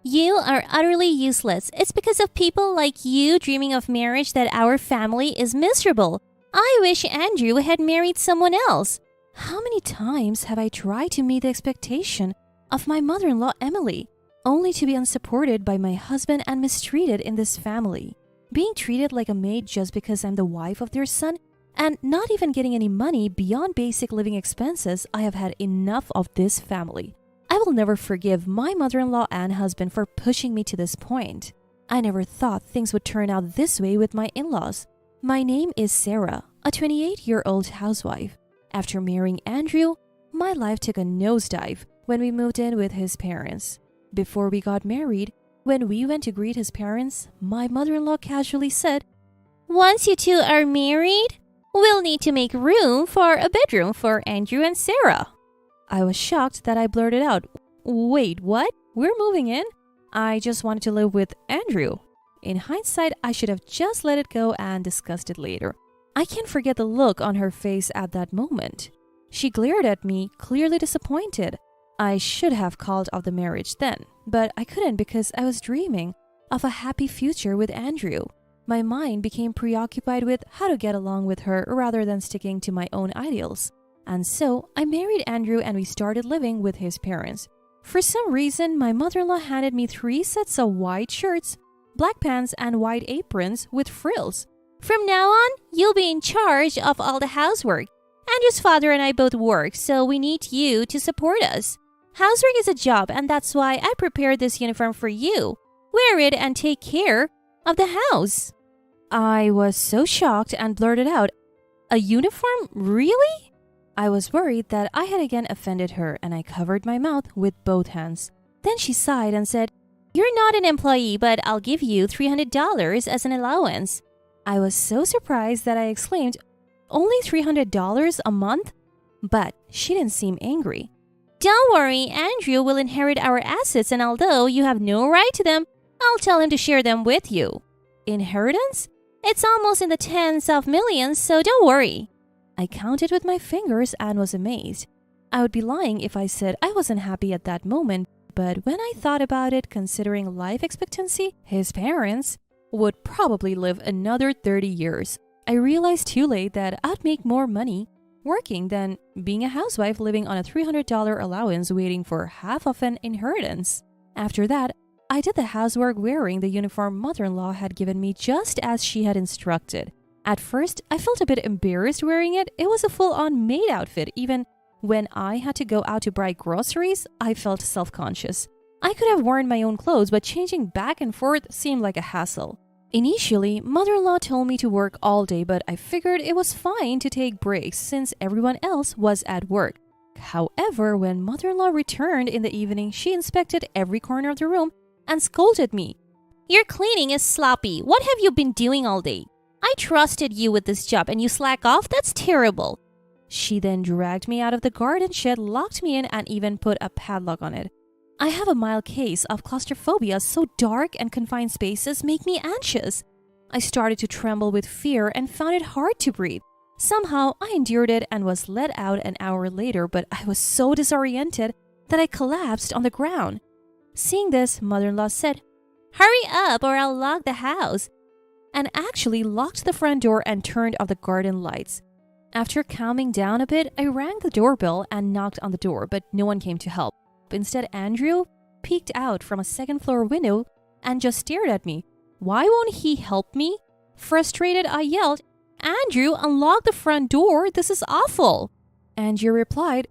You are utterly useless. It's because of people like you dreaming of marriage that our family is miserable. I wish Andrew had married someone else. How many times have I tried to meet the expectation of my mother-in-law Emily, only to be unsupported by my husband and mistreated in this family? Being treated like a maid just because I'm the wife of their son and not even getting any money beyond basic living expenses, I have had enough of this family. I will never forgive my mother-in-law and husband for pushing me to this point. I never thought things would turn out this way with my in-laws. My name is Sarah, a 28-year-old housewife. After marrying Andrew, my life took a nosedive when we moved in with his parents. Before we got married, when we went to greet his parents, my mother-in-law casually said, "Once you two are married, we'll need to make room for a bedroom for Andrew and Sarah." I was shocked that I blurted out, "Wait, what? We're moving in? I just wanted to live with Andrew." In hindsight, I should have just let it go and discussed it later. I can't forget the look on her face at that moment. She glared at me, clearly disappointed. I should have called off the marriage then, but I couldn't because I was dreaming of a happy future with Andrew. My mind became preoccupied with how to get along with her rather than sticking to my own ideals. And so I married Andrew and we started living with his parents. For some reason, my mother-in-law handed me 3 sets of white shirts, black pants, and white aprons with frills. "From now on, you'll be in charge of all the housework. Andrew's father and I both work, so we need you to support us. Housework is a job, and that's why I prepared this uniform for you. Wear it and take care of the house." I was so shocked and blurted out, "A uniform? Really?" I was worried that I had again offended her, and I covered my mouth with both hands. Then she sighed and said, "You're not an employee, but I'll give you $300 as an allowance." I was so surprised that I exclaimed, "Only $300 a month?" But she didn't seem angry. "Don't worry, Andrew will inherit our assets, and although you have no right to them, I'll tell him to share them with you." "Inheritance? It's almost in the tens of millions, so don't worry." I counted with my fingers and was amazed. I would be lying if I said I wasn't happy at that moment, but when I thought about it, considering life expectancy, his parents would probably live another 30 years. I realized too late that I'd make more money working than being a housewife living on a $300 allowance waiting for half of an inheritance. After that, I did the housework wearing the uniform mother-in-law had given me just as she had instructed. At first, I felt a bit embarrassed wearing it. It was a full-on maid outfit. Even when I had to go out to buy groceries, I felt self-conscious. I could have worn my own clothes, but changing back and forth seemed like a hassle. Initially, mother-in-law told me to work all day, but I figured it was fine to take breaks since everyone else was at work. However, when mother-in-law returned in the evening, she inspected every corner of the room and scolded me. "Your cleaning is sloppy. What have you been doing all day? I trusted you with this job and you slack off? That's terrible." She then dragged me out of the garden shed, locked me in, and even put a padlock on it. I have a mild case of claustrophobia, so dark and confined spaces make me anxious. I started to tremble with fear and found it hard to breathe. Somehow, I endured it and was let out an hour later, but I was so disoriented that I collapsed on the ground. Seeing this, mother-in-law said, "Hurry up or I'll lock the house," and actually locked the front door and turned off the garden lights. After calming down a bit, I rang the doorbell and knocked on the door, but no one came to help. Instead, Andrew peeked out from a second-floor window and just stared at me. Why won't he help me? Frustrated, I yelled, "Andrew, unlock the front door. This is awful." Andrew replied,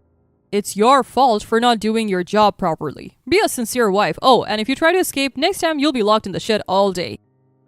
"It's your fault for not doing your job properly. Be a sincere wife. Oh, and if you try to escape, next time you'll be locked in the shed all day."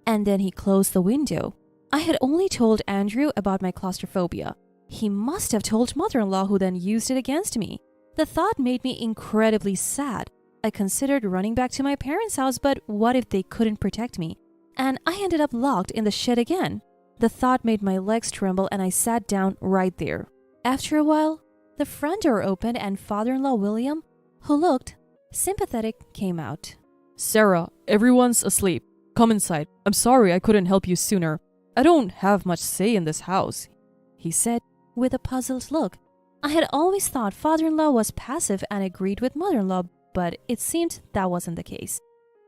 And then he closed the window. I had only told Andrew about my claustrophobia. He must have told mother-in-law, who then used it against me. The thought made me incredibly sad. I considered running back to my parents' house, but what if they couldn't protect me? And I ended up locked in the shed again. The thought made my legs tremble and I sat down right there. After a while, the front door opened and father-in-law William, who looked sympathetic, came out. "Sarah, everyone's asleep. Come inside. I'm sorry I couldn't help you sooner. I don't have much say in this house," he said with a puzzled look. I had always thought father-in-law was passive and agreed with mother-in-law, but it seemed that wasn't the case.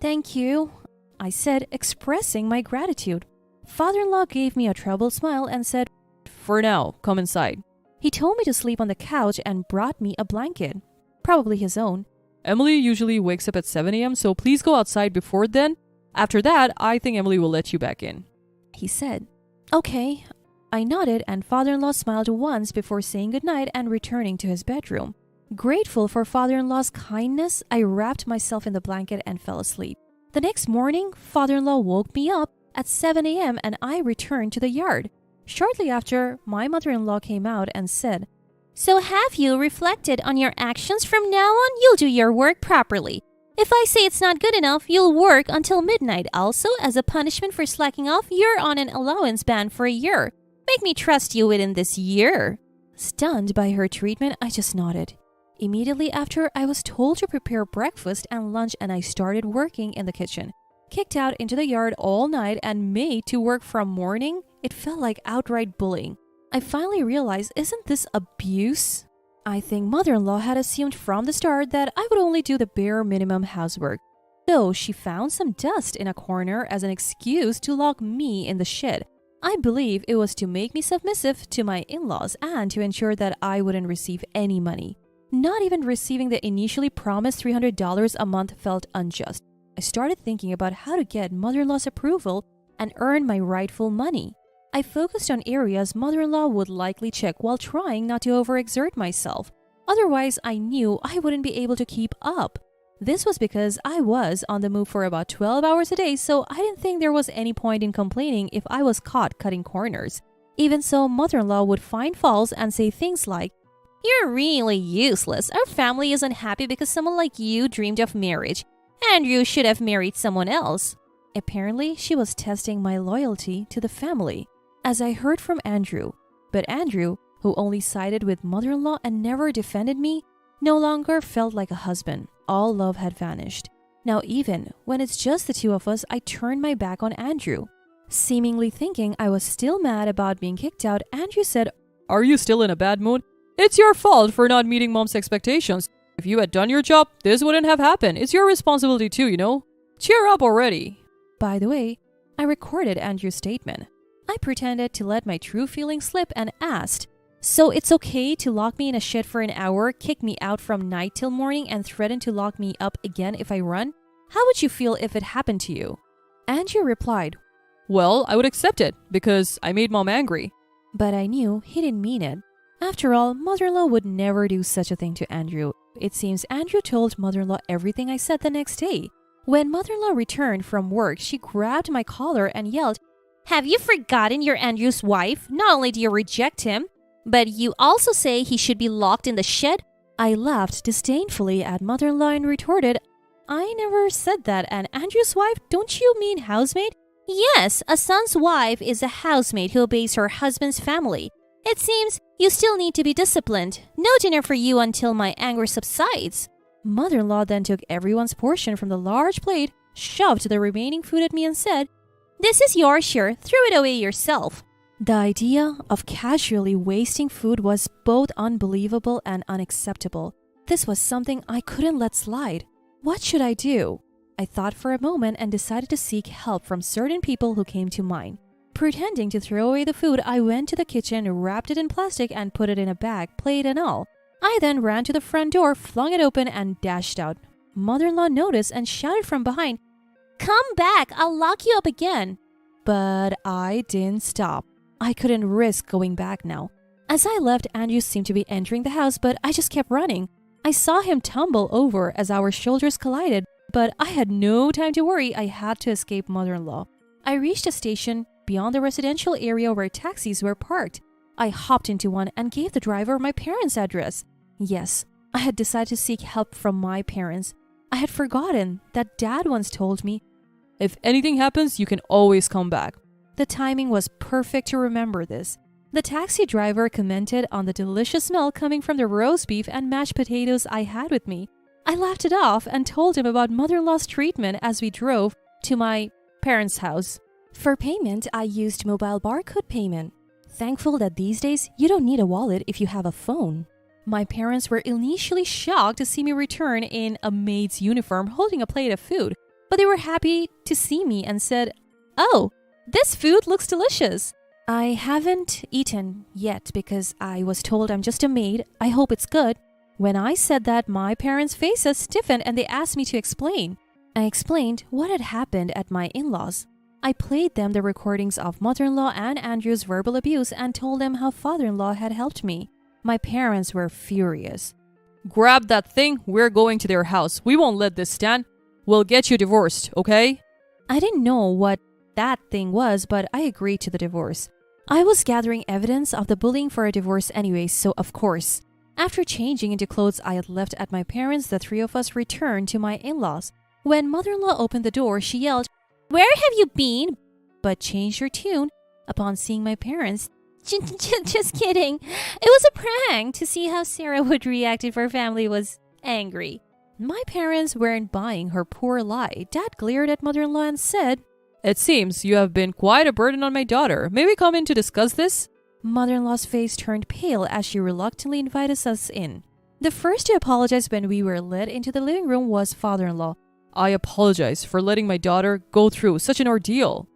Thank you, I said, expressing my gratitude. Father-in-law gave me a troubled smile and said, For now, come inside. He told me to sleep on the couch and brought me a blanket, probably his own. Emily usually wakes up at 7 a.m., so please go outside before then. After that, I think Emily will let you back in, he said. Okay. I nodded and father-in-law smiled once before saying goodnight and returning to his bedroom. Grateful for father-in-law's kindness, I wrapped myself in the blanket and fell asleep. The next morning, father-in-law woke me up at 7 a.m. and I returned to the yard. Shortly after, my mother-in-law came out and said, So have you reflected on your actions? From now on, you'll do your work properly. If I say it's not good enough, you'll work until midnight. Also, as a punishment for slacking off, you're on an allowance ban for a year. Make me trust you within this year. Stunned by her treatment, I just nodded. Immediately after, I was told to prepare breakfast and lunch and I started working in the kitchen. Kicked out into the yard all night and made to work from morning, it felt like outright bullying. I finally realized, isn't this abuse? I think mother-in-law had assumed from the start that I would only do the bare minimum housework, though she found some dust in a corner as an excuse to lock me in the shed. I believe it was to make me submissive to my in-laws and to ensure that I wouldn't receive any money. Not even receiving the initially promised $300 a month felt unjust. I started thinking about how to get mother-in-law's approval and earn my rightful money. I focused on areas mother-in-law would likely check while trying not to overexert myself. Otherwise, I knew I wouldn't be able to keep up. This was because I was on the move for about 12 hours a day, so I didn't think there was any point in complaining if I was caught cutting corners. Even so, mother-in-law would find faults and say things like, You're really useless. Our family isn't happy because someone like you dreamed of marriage. Andrew should have married someone else. Apparently, she was testing my loyalty to the family, as I heard from Andrew. But Andrew, who only sided with mother-in-law and never defended me, no longer felt like a husband. All love had vanished. Now even when it's just the two of us, I turned my back on Andrew. Seemingly thinking I was still mad about being kicked out, Andrew said, Are you still in a bad mood? It's your fault for not meeting mom's expectations. If you had done your job, this wouldn't have happened. It's your responsibility too, you know? Cheer up already. By the way, I recorded Andrew's statement. I pretended to let my true feelings slip and asked, So it's okay to lock me in a shed for an hour, kick me out from night till morning, and threaten to lock me up again if I run? How would you feel if it happened to you? Andrew replied, Well, I would accept it because I made mom angry. But I knew he didn't mean it. After all, mother-in-law would never do such a thing to Andrew. It seems Andrew told mother-in-law everything I said the next day. When mother-in-law returned from work, she grabbed my collar and yelled, Have you forgotten you're Andrew's wife? Not only do you reject him, but you also say he should be locked in the shed? I laughed disdainfully at mother-in-law and retorted, I never said that. And Andrew's wife, don't you mean housemaid? Yes, a son's wife is a housemaid who obeys her husband's family. It seems you still need to be disciplined. No dinner for you until my anger subsides. Mother-in-law then took everyone's portion from the large plate, shoved the remaining food at me and said, This is your share. Throw it away yourself. The idea of casually wasting food was both unbelievable and unacceptable. This was something I couldn't let slide. What should I do? I thought for a moment and decided to seek help from certain people who came to mind. Pretending to throw away the food, I went to the kitchen, wrapped it in plastic, and put it in a bag, plate and all. I then ran to the front door, flung it open, and dashed out. Mother-in-law noticed and shouted from behind, Come back, I'll lock you up again. But I didn't stop. I couldn't risk going back now. As I left, Andrew seemed to be entering the house, but I just kept running. I saw him tumble over as our shoulders collided, but I had no time to worry. I had to escape mother-in-law. I reached a station beyond the residential area where taxis were parked. I hopped into one and gave the driver my parents' address. Yes, I had decided to seek help from my parents. I had forgotten that Dad once told me, If anything happens, you can always come back. The timing was perfect to remember this. The taxi driver commented on the delicious smell coming from the roast beef and mashed potatoes I had with me. I laughed it off and told him about mother-in-law's treatment as we drove to my parents' house. For payment, I used mobile barcode payment. Thankful that these days you don't need a wallet if you have a phone. My parents were initially shocked to see me return in a maid's uniform holding a plate of food, but they were happy to see me and said, "Oh, this food looks delicious." I haven't eaten yet because I was told I'm just a maid. I hope it's good. When I said that, my parents' faces stiffened and they asked me to explain. I explained what had happened at my in-laws. I played them the recordings of mother-in-law and Andrew's verbal abuse and told them how father-in-law had helped me. My parents were furious. Grab that thing. We're going to their house. We won't let this stand. We'll get you divorced, okay? I didn't know what that thing was, but I agreed to the divorce. I was gathering evidence of the bullying for a divorce anyway, so of course. After changing into clothes I had left at my parents', the three of us returned to my in-laws. When mother-in-law opened the door, she yelled, "Where have you been?" but changed her tune upon seeing my parents. Just kidding. It was a prank to see how Sarah would react if her family was angry. My parents weren't buying her poor lie. Dad glared at mother-in-law and said, "It seems you have been quite a burden on my daughter. May we come in to discuss this?" Mother-in-law's face turned pale as she reluctantly invited us in. The first to apologize when we were led into the living room was father-in-law. "I apologize for letting my daughter go through such an ordeal."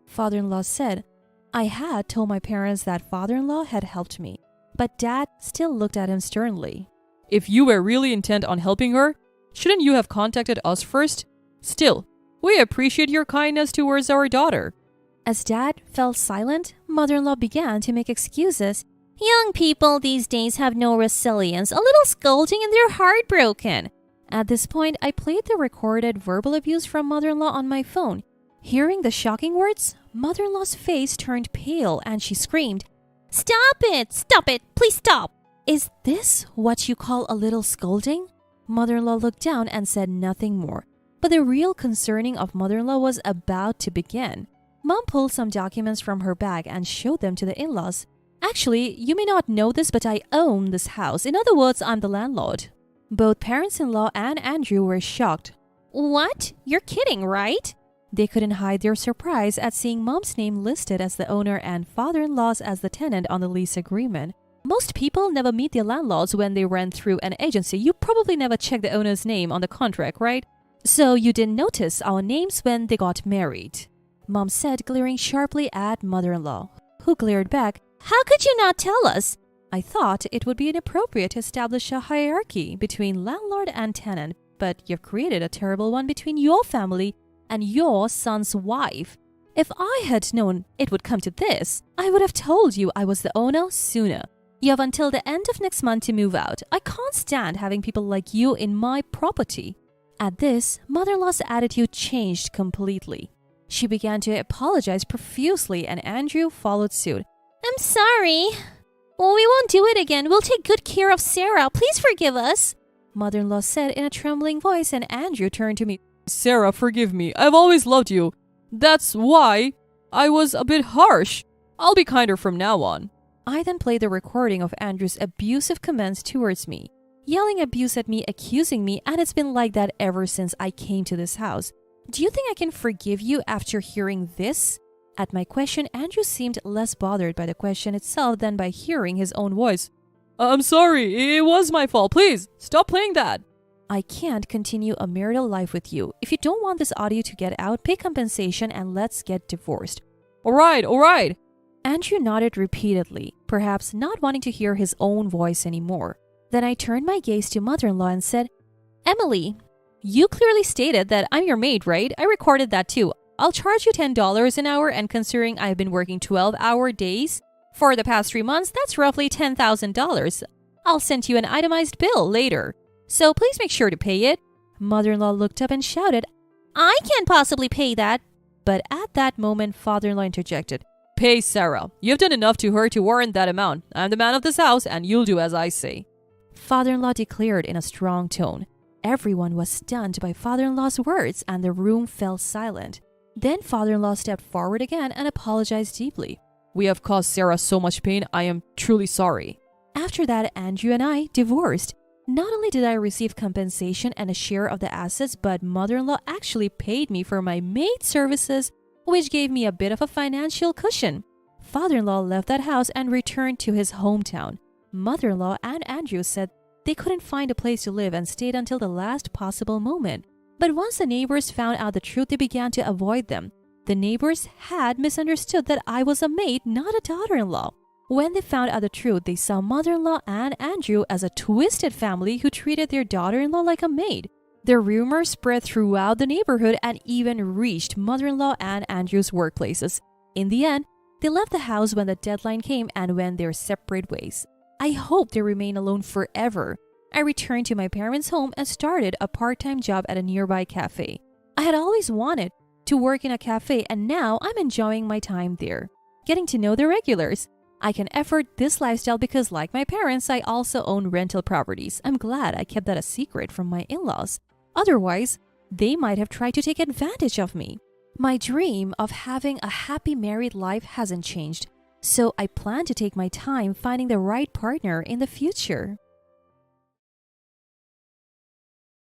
Father-in-law said, I had told my parents that father-in-law had helped me, but Dad still looked at him sternly. "If you were really intent on helping her, shouldn't you have contacted us first? Still, we appreciate your kindness towards our daughter." As Dad fell silent, mother-in-law began to make excuses. "Young people these days have no resilience. A little scolding and they're heartbroken." At this point, I played the recorded verbal abuse from mother-in-law on my phone. Hearing the shocking words, mother-in-law's face turned pale and she screamed, "Stop it! Stop it! Please stop!" "Is this what you call a little scolding?" Mother-in-law looked down and said nothing more. But the real concerning of mother-in-law was about to begin. Mom pulled some documents from her bag and showed them to the in-laws. "Actually, you may not know this, but I own this house. In other words, I'm the landlord." Both parents-in-law and Andrew were shocked. "What? You're kidding, right?" They couldn't hide their surprise at seeing Mom's name listed as the owner and father-in-law's as the tenant on the lease agreement. Most people never meet their landlords when they rent through an agency. You probably never check the owner's name on the contract, right? So you didn't notice our names when they got married. Mom said, glaring sharply at mother-in-law, who glared back, "How could you not tell us?" I thought it would be inappropriate to establish a hierarchy between landlord and tenant, but you've created a terrible one between your family and your son's wife. If I had known it would come to this, I would have told you I was the owner sooner. You have until the end of next month to move out. I can't stand having people like you in my property." At this, mother-in-law's attitude changed completely. She began to apologize profusely and Andrew followed suit. "I'm sorry. Well, we won't do it again. We'll take good care of Sarah. Please forgive us," mother-in-law said in a trembling voice, and Andrew turned to me. "Sarah, forgive me. I've always loved you. That's why I was a bit harsh. I'll be kinder from now on." I then played the recording of Andrew's abusive comments towards me, yelling abuse at me, accusing me, and it's been like that ever since I came to this house. "Do you think I can forgive you after hearing this?" At my question, Andrew seemed less bothered by the question itself than by hearing his own voice. "I'm sorry. It was my fault. Please, stop playing that." "I can't continue a marital life with you. If you don't want this audio to get out, pay compensation and let's get divorced." All right, all right. Andrew nodded repeatedly, perhaps not wanting to hear his own voice anymore. Then I turned my gaze to mother-in-law and said, "Emily, you clearly stated that I'm your maid, right? I recorded that too. I'll charge you $10 an hour, and considering I've been working 12-hour days for the past 3 months, that's roughly $10,000. I'll send you an itemized bill later. So please make sure to pay it." Mother-in-law looked up and shouted, "I can't possibly pay that." But at that moment, father-in-law interjected, "Pay Sarah. You've done enough to her to warrant that amount. I'm the man of this house and you'll do as I say." Father-in-law declared in a strong tone. Everyone was stunned by father-in-law's words and the room fell silent. Then father-in-law stepped forward again and apologized deeply. "We have caused Sarah so much pain. I am truly sorry." After that, Andrew and I divorced. Not only did I receive compensation and a share of the assets, but mother-in-law actually paid me for my maid services, which gave me a bit of a financial cushion. Father-in-law left that house and returned to his hometown. Mother-in-law and Andrew said they couldn't find a place to live and stayed until the last possible moment. But once the neighbors found out the truth, they began to avoid them. The neighbors had misunderstood that I was a maid, not a daughter-in-law. When they found out the truth, they saw mother-in-law and Andrew as a twisted family who treated their daughter-in-law like a maid. The rumor spread throughout the neighborhood and even reached mother-in-law and Andrew's workplaces. In the end, they left the house when the deadline came and went their separate ways. I hope they remain alone forever. I returned to my parents' home and started a part-time job at a nearby cafe. I had always wanted to work in a cafe, and now I'm enjoying my time there, getting to know the regulars. I can afford this lifestyle because, like my parents, I also own rental properties. I'm glad I kept that a secret from my in-laws. Otherwise, they might have tried to take advantage of me. My dream of having a happy married life hasn't changed, so I plan to take my time finding the right partner in the future.